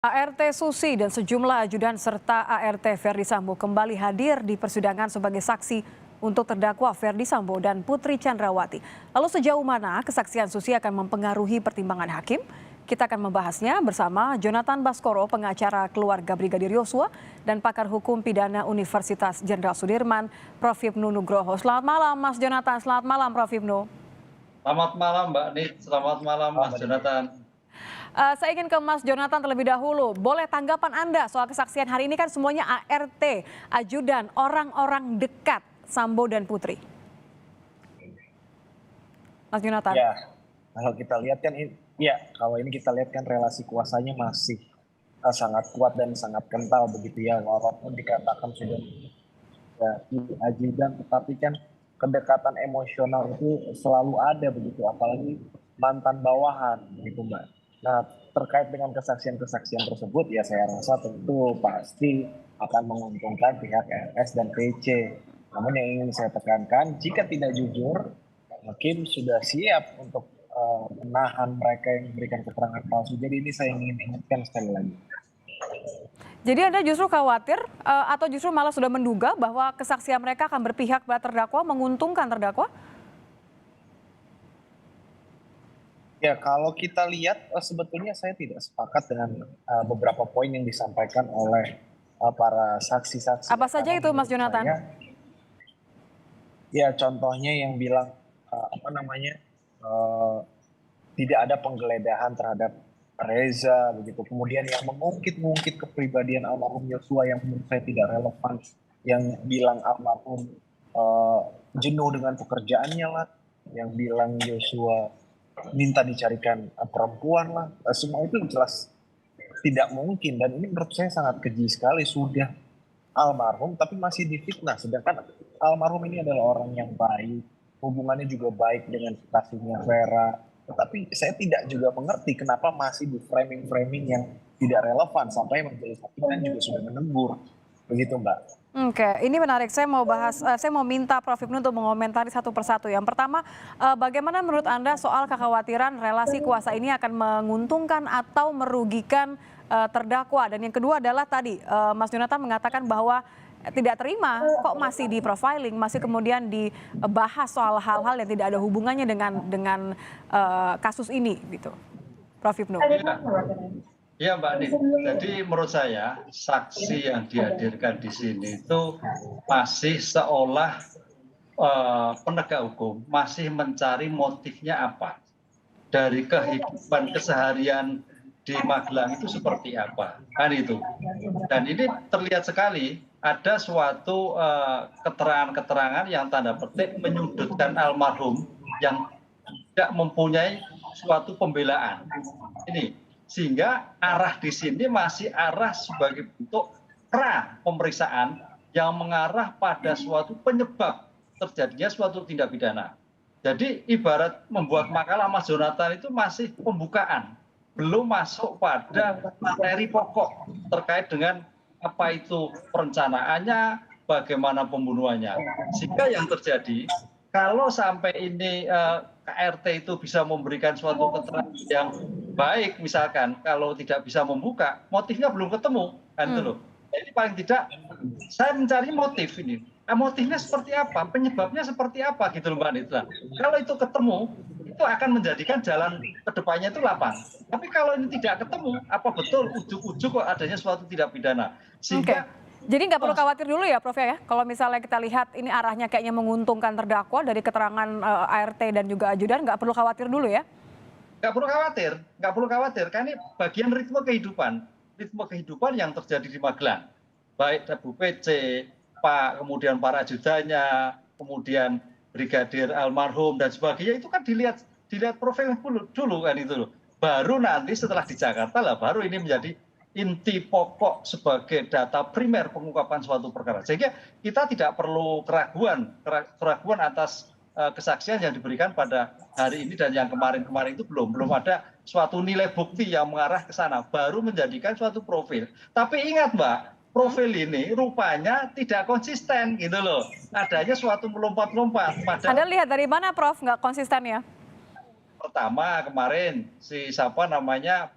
ART Susi dan sejumlah ajudan serta ART Verdi Sambo kembali hadir di persidangan sebagai saksi untuk terdakwa Verdi Sambo dan Putri Chandrawati. Lalu sejauh mana kesaksian Susi akan mempengaruhi pertimbangan hakim? Kita akan membahasnya bersama Jonathan Baskoro, pengacara keluarga Brigadir Yosua, dan pakar hukum pidana Universitas Jenderal Sudirman, Prof. Hipnu Nugroho. Selamat malam Mas Jonathan, selamat malam Prof. Hipnu. Selamat malam Mbak Nit, selamat malam Mas Jonathan. Saya ingin ke Mas Jonathan terlebih dahulu. Boleh tanggapan Anda soal kesaksian hari ini, kan semuanya ART, ajudan, orang-orang dekat Sambo dan Putri. Mas Jonathan. Ya, kalau kita lihat kan, kalau ini kita lihat kan relasi kuasanya masih sangat kuat dan sangat kental begitu ya. Walaupun dikatakan sudah ajudan, tetapi kan kedekatan emosional itu selalu ada begitu, apalagi mantan bawahan gitu Mbak. Nah, terkait dengan kesaksian-kesaksian tersebut, ya saya rasa tentu pasti akan menguntungkan pihak RS dan PC. Namun yang ingin saya tekankan, jika tidak jujur, hakim sudah siap untuk menahan mereka yang memberikan keterangan palsu. Jadi ini saya ingin ingatkan sekali lagi. Jadi Anda justru khawatir atau justru malah sudah menduga bahwa kesaksian mereka akan berpihak pada terdakwa, menguntungkan terdakwa? Ya, kalau kita lihat sebetulnya saya tidak sepakat dengan beberapa poin yang disampaikan oleh para saksi-saksi. Apa saja itu Mas Jonathan? Ya, contohnya yang bilang tidak ada penggeledahan terhadap Reza begitu. Kemudian yang mengungkit kepribadian almarhum Yosua yang menurut saya tidak relevan, yang bilang almarhum jenuh dengan pekerjaannya lah, yang bilang Yosua minta dicarikan perempuan lah, semua itu jelas tidak mungkin. Dan ini menurut saya sangat keji sekali. Sudah almarhum tapi masih difitnah, sedangkan almarhum ini adalah orang yang baik, hubungannya juga baik dengan kekasihnya Vera. Tetapi saya tidak juga mengerti kenapa masih di framing yang tidak relevan, sampai majelis hakim kan juga sudah menegur begitu Mbak. Oke, ini menarik. Saya mau minta Prof. Hipnu untuk mengomentari satu persatu. Yang pertama, bagaimana menurut Anda soal kekhawatiran relasi kuasa ini akan menguntungkan atau merugikan terdakwa? Dan yang kedua adalah tadi Mas Jonathan mengatakan bahwa tidak terima kok masih di profiling, masih kemudian dibahas soal hal-hal yang tidak ada hubungannya dengan kasus ini, gitu. Prof. Hipnu. Ya Mbak Nit, jadi menurut saya saksi yang dihadirkan di sini itu masih seolah penegak hukum masih mencari motifnya apa dari kehidupan keseharian di Magelang itu seperti apa, kan itu. Dan ini terlihat sekali ada suatu keterangan-keterangan yang tanda petik menyudutkan almarhum yang tidak mempunyai suatu pembelaan. Ini sehingga arah di sini masih arah sebagai bentuk pra pemeriksaan yang mengarah pada suatu penyebab terjadinya suatu tindak pidana. Jadi ibarat membuat makalah Mas Jonathan itu masih pembukaan, belum masuk pada materi pokok terkait dengan apa itu perencanaannya, bagaimana pembunuhannya. Sehingga yang terjadi, kalau sampai ini KRT itu bisa memberikan suatu keterangan yang baik, misalkan kalau tidak bisa membuka, motifnya belum ketemu, kan itu loh. Jadi paling tidak saya mencari motif ini. Motifnya seperti apa, penyebabnya seperti apa gitu loh Mbak Nita. Kalau itu ketemu, itu akan menjadikan jalan ke depannya itu lapang. Tapi kalau ini tidak ketemu, apa betul ujuk-ujuk kok adanya suatu tindak pidana. Sehingga jadi nggak perlu khawatir dulu ya Prof ya, kalau misalnya kita lihat ini arahnya kayaknya menguntungkan terdakwa dari keterangan ART dan juga ajudan, nggak perlu khawatir dulu ya? Nggak perlu khawatir, karena ini bagian ritme kehidupan yang terjadi di Magelang. Baik Bu PC, Pak, kemudian para ajudannya, kemudian Brigadir almarhum dan sebagainya, itu kan dilihat profil dulu kan itu loh. Baru nanti setelah di Jakarta lah baru ini menjadi inti pokok sebagai data primer pengungkapan suatu perkara. Sehingga kita tidak perlu keraguan atas kesaksian yang diberikan pada hari ini dan yang kemarin-kemarin itu belum ada suatu nilai bukti yang mengarah ke sana, baru menjadikan suatu profil. Tapi ingat Mbak, profil ini rupanya tidak konsisten gitu loh. Adanya suatu melompat-lompat. Anda lihat dari mana Prof nggak konsisten ya? Pertama kemarin si siapa namanya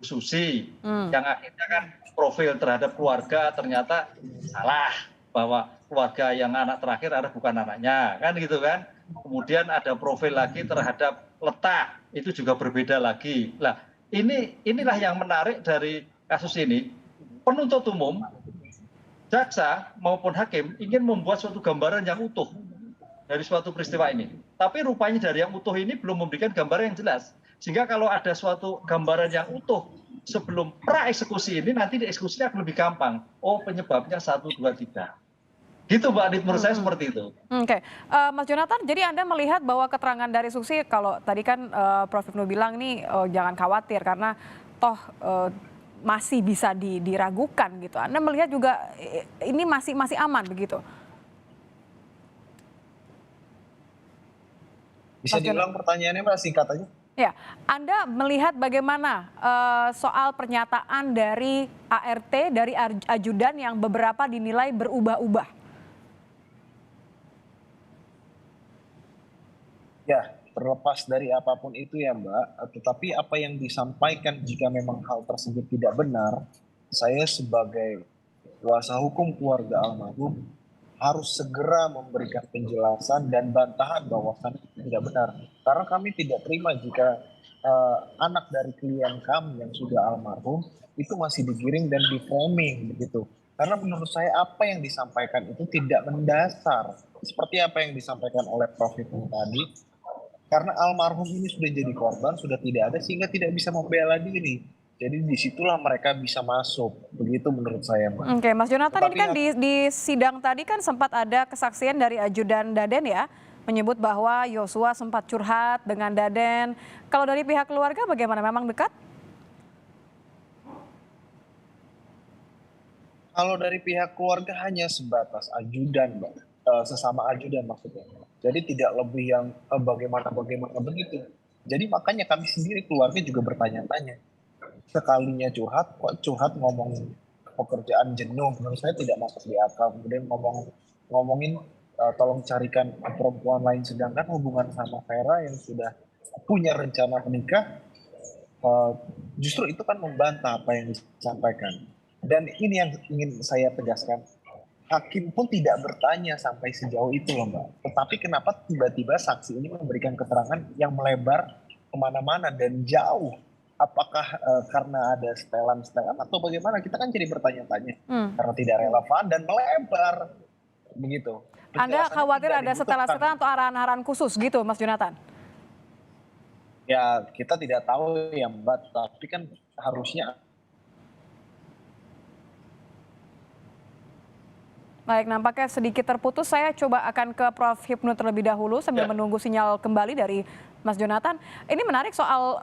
Bu Susi, yang akhirnya kan profil terhadap keluarga ternyata salah, bahwa keluarga yang anak terakhir adalah bukan anaknya, kan gitu kan. Kemudian ada profil lagi terhadap letak, itu juga berbeda lagi. Nah, inilah yang menarik dari kasus ini. Penuntut umum, jaksa maupun hakim ingin membuat suatu gambaran yang utuh dari suatu peristiwa ini. Tapi rupanya dari yang utuh ini belum memberikan gambaran yang jelas. Sehingga kalau ada suatu gambaran yang utuh sebelum pra-eksekusi ini, nanti di eksekusinya akan lebih gampang. Oh, penyebabnya 1, 2, 3. Gitu Mbak Adit, menurut saya seperti itu. Oke, Mas Jonathan, jadi Anda melihat bahwa keterangan dari Susi, kalau tadi kan Prof. Hipnu bilang nih jangan khawatir karena toh masih bisa diragukan gitu. Anda melihat juga ini masih aman begitu? Bisa diulang pertanyaannya Mbak, singkat aja. Ya, Anda melihat bagaimana soal pernyataan dari ART, dari ajudan yang beberapa dinilai berubah-ubah? Ya, terlepas dari apapun itu ya Mbak, tetapi apa yang disampaikan jika memang hal tersebut tidak benar, saya sebagai kuasa hukum keluarga almarhum harus segera memberikan penjelasan dan bantahan bahwasannya itu tidak benar. Karena kami tidak terima jika anak dari klien kami yang sudah almarhum itu masih digiring dan di-framing begitu. Karena menurut saya apa yang disampaikan itu tidak mendasar. Seperti apa yang disampaikan oleh Prof. Hipnu tadi, karena almarhum ini sudah jadi korban, sudah tidak ada sehingga tidak bisa membela diri. Jadi disitulah mereka bisa masuk. Begitu menurut saya, Mbak. Oke, Mas Jonathan, Tetapi ini kan di sidang tadi kan sempat ada kesaksian dari ajudan Daden ya, menyebut bahwa Yosua sempat curhat dengan Daden. Kalau dari pihak keluarga bagaimana? Memang dekat? kalau dari pihak keluarga hanya sebatas ajudan, Mbak. Sesama ajudan maksudnya. Jadi tidak lebih yang bagaimana begitu. Jadi makanya kami sendiri keluarga juga bertanya-tanya. Sekalinya curhat, kok curhat ngomong pekerjaan jenuh, menurut saya tidak masuk di akal. Kemudian ngomongin tolong carikan perempuan lain, sedangkan hubungan sama Vera yang sudah punya rencana menikah, justru itu kan membantah apa yang disampaikan. Dan ini yang ingin saya tegaskan, hakim pun tidak bertanya sampai sejauh itu loh Mbak. Tetapi kenapa tiba-tiba saksi ini memberikan keterangan yang melebar kemana-mana dan jauh? Apakah karena ada setelan-setelan atau bagaimana? Kita kan jadi bertanya-tanya karena tidak relevan dan melebar begitu. Anda Penjelasannya khawatir tidak ada dibutuhkan. setelan-setelan atau arahan-arahan khusus gitu, Mas Jonathan? Ya kita tidak tahu ya Mbak, tapi kan harusnya. Baik, nampaknya sedikit terputus. Saya coba akan ke Prof. Hipnu terlebih dahulu sambil menunggu sinyal kembali dari Mas Jonathan. Ini menarik soal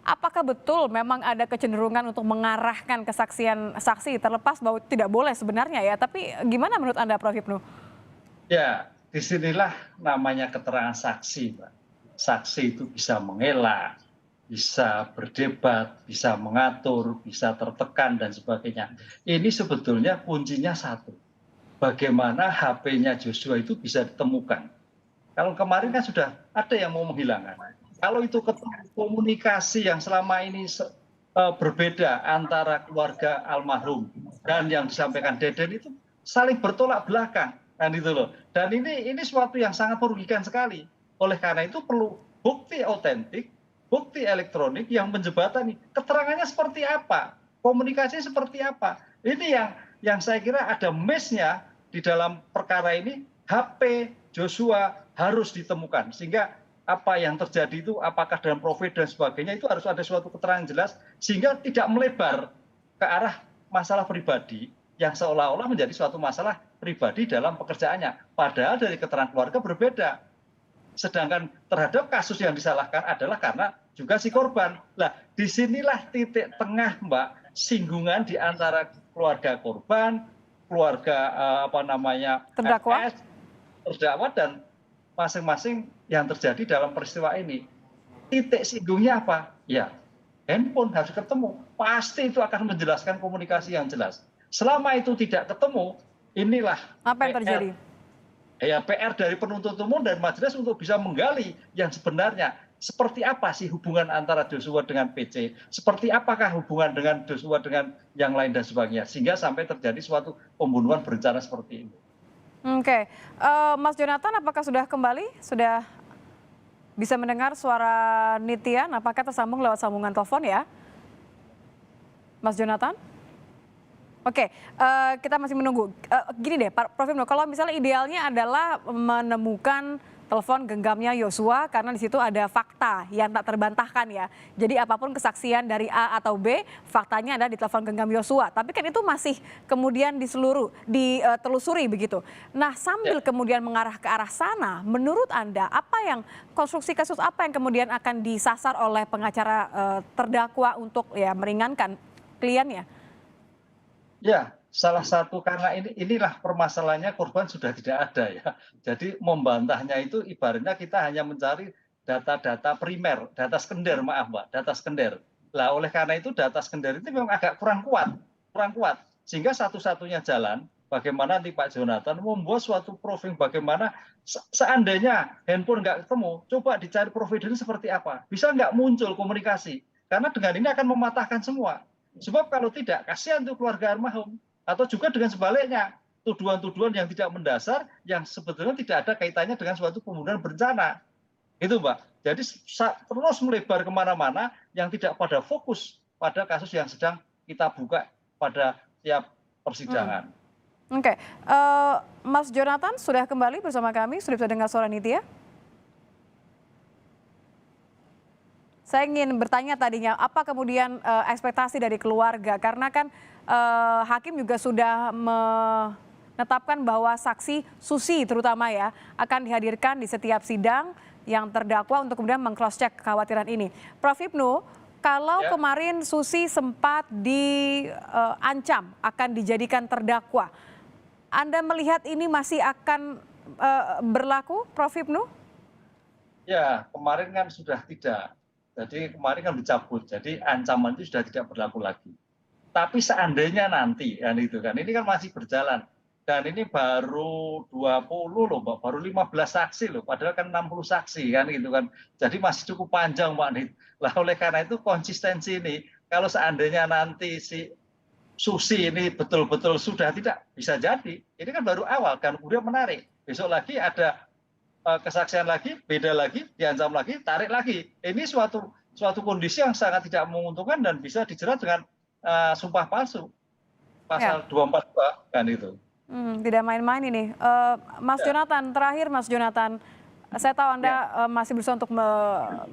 apakah betul memang ada kecenderungan untuk mengarahkan kesaksian saksi, terlepas bahwa tidak boleh sebenarnya ya. Tapi gimana menurut Anda, Prof. Hipnu? Ya, disinilah namanya keterangan saksi, Pak. Saksi itu bisa mengelak, bisa berdebat, bisa mengatur, bisa tertekan, dan sebagainya. Ini sebetulnya kuncinya satu. Bagaimana HP-nya Joshua itu bisa ditemukan. Kalau kemarin kan sudah ada yang mau menghilangkan. Kalau itu komunikasi yang selama ini berbeda antara keluarga almarhum dan yang disampaikan Deden itu saling bertolak belakang. Kan itu loh. Dan ini suatu yang sangat merugikan sekali. Oleh karena itu perlu bukti otentik, bukti elektronik yang menjembatani keterangannya seperti apa, komunikasinya seperti apa. Ini yang saya kira ada miss-nya di dalam perkara ini. HP Joshua harus ditemukan sehingga apa yang terjadi itu apakah dalam profil dan sebagainya itu harus ada suatu keterangan jelas sehingga tidak melebar ke arah masalah pribadi yang seolah-olah menjadi suatu masalah pribadi dalam pekerjaannya. Padahal dari keterangan keluarga berbeda. Sedangkan terhadap kasus yang disalahkan adalah karena juga si korban. Nah, disinilah titik tengah Mbak, singgungan di antara keluarga korban, keluarga terdakwa, terdakwa dan masing-masing yang terjadi dalam peristiwa ini. Titik singgungnya apa? Ya, handphone harus ketemu. Pasti itu akan menjelaskan komunikasi yang jelas. Selama itu tidak ketemu, inilah apa yang terjadi? PR dari penuntut umum dan majelis untuk bisa menggali yang sebenarnya. seperti apa sih hubungan antara Joshua dengan PC, seperti apakah hubungan dengan Joshua dengan yang lain dan sebagainya, sehingga sampai terjadi suatu pembunuhan berencana seperti ini. Oke, Mas Jonathan apakah sudah kembali? Sudah bisa mendengar suara Nitya? Apakah tersambung lewat sambungan telepon ya? Mas Jonathan? Oke, kita masih menunggu. Gini deh, Prof. Hipnu, kalau misalnya idealnya adalah menemukan telepon genggamnya Yosua karena di situ ada fakta yang tak terbantahkan ya. Jadi apapun kesaksian dari A atau B, faktanya ada di telepon genggam Yosua. Tapi kan itu masih kemudian ditelusuri begitu. Nah, sambil kemudian mengarah ke arah sana, menurut Anda apa yang konstruksi kasus apa yang kemudian akan disasar oleh pengacara terdakwa untuk ya meringankan kliennya? Ya, salah satu karena inilah permasalahannya, korban sudah tidak ada ya. Jadi membantahnya itu ibaratnya kita hanya mencari data-data primer, data sekunder, maaf Mbak, data sekunder. Lah oleh karena itu data sekunder itu memang agak kurang kuat. Sehingga satu-satunya jalan bagaimana nanti Pak Jonathan membuat suatu profil bagaimana seandainya handphone nggak ketemu, coba dicari providernya seperti apa. Bisa nggak muncul komunikasi? Karena dengan ini akan mematahkan semua. Sebab kalau tidak, kasihan untuk keluarga almarhum. Atau juga dengan sebaliknya, tuduhan-tuduhan yang tidak mendasar, yang sebetulnya tidak ada kaitannya dengan suatu pembunuhan berencana. Itu Mbak. Jadi terus melebar kemana-mana yang tidak pada fokus pada kasus yang sedang kita buka pada tiap persidangan. Oke, Mas Jonathan sudah kembali bersama kami, sudah bisa dengar suara Nitya? Saya ingin bertanya tadinya, apa kemudian ekspektasi dari keluarga? Karena kan hakim juga sudah menetapkan bahwa saksi Susi terutama ya akan dihadirkan di setiap sidang yang terdakwa untuk kemudian meng-cross check kekhawatiran ini. Prof. Hipnu, kalau kemarin Susi sempat diancam akan dijadikan terdakwa, Anda melihat ini masih akan berlaku, Prof. Hipnu? Ya, kemarin kan sudah tidak. Jadi kemarin kan dicabut, jadi ancaman itu sudah tidak berlaku lagi. Tapi seandainya nanti, kan itu kan, ini kan masih berjalan. Dan ini baru 20 loh, Mbak, baru 15 saksi loh, padahal kan 60 saksi kan gitu kan. Jadi masih cukup panjang, Mbak Nit. Lah oleh karena itu konsistensi ini, kalau seandainya nanti si Susi ini betul-betul sudah tidak bisa jadi, ini kan baru awal kan, kemudian menarik. Besok lagi ada kesaksian lagi, beda lagi, diancam lagi, tarik lagi. Ini suatu kondisi yang sangat tidak menguntungkan dan bisa dijerat dengan sumpah palsu. Pasal 242 kan itu. Tidak main-main ini. Mas Jonathan, terakhir Mas Jonathan, saya tahu Anda masih berusaha untuk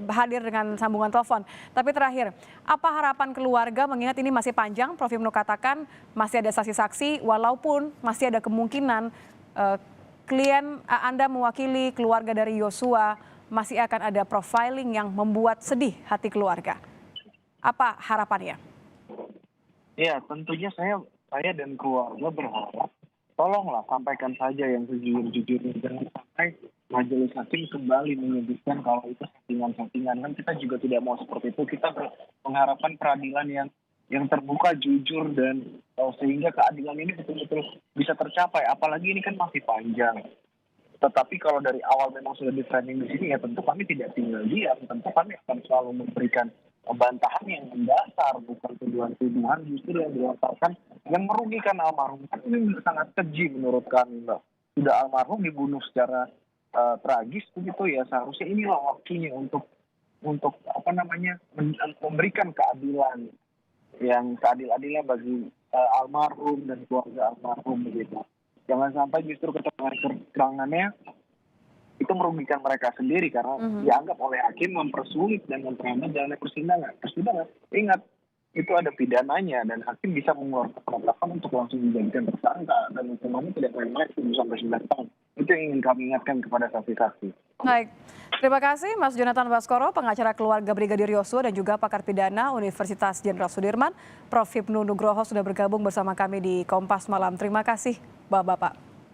hadir dengan sambungan telepon. Tapi terakhir, apa harapan keluarga mengingat ini masih panjang, Prof. Hipnu katakan masih ada saksi-saksi, walaupun masih ada kemungkinan klien Anda mewakili keluarga dari Yosua masih akan ada profiling yang membuat sedih hati keluarga. Apa harapannya? Ya, tentunya saya dan keluarga berharap tolonglah sampaikan saja yang sejujur-jujurnya, jangan sampai majelis hakim kembali menyebutkan kalau itu settingan-settingan. Kan kita juga tidak mau seperti itu. Kita mengharapkan peradilan yang terbuka, jujur, dan sehingga keadilan ini betul-betul bisa tercapai. Apalagi ini kan masih panjang. Tetapi kalau dari awal memang sudah di-framing di sini, ya tentu kami tidak tinggal diam. Tentu kami akan selalu memberikan bantahan yang mendasar, bukan tuduhan-tuduhan justru yang dilontarkan yang merugikan almarhum. Kan ini sangat keji menurut kami, Mbak. Sudah almarhum dibunuh secara tragis begitu ya, seharusnya inilah waktunya untuk memberikan keadilan yang seadil-adilnya bagi almarhum dan keluarga almarhum begitu. Jangan sampai justru keterangannya itu merugikan mereka sendiri karena dianggap oleh hakim mempersulit dan memperlambat jalannya persidangan. Ingat, itu ada pidananya dan hakim bisa mengeluarkan penetapan untuk langsung dijadikan tersangka dan hukumannya tidak main-main 7-9 tahun. Itu yang ingin kami ingatkan kepada saksi-saksi. Baik, terima kasih Mas Jonathan Baskoro, pengacara keluarga Brigadir Yosua dan juga pakar pidana Universitas Jenderal Sudirman. Prof. Hipnu Nugroho sudah bergabung bersama kami di Kompas Malam. Terima kasih Bapak-Bapak.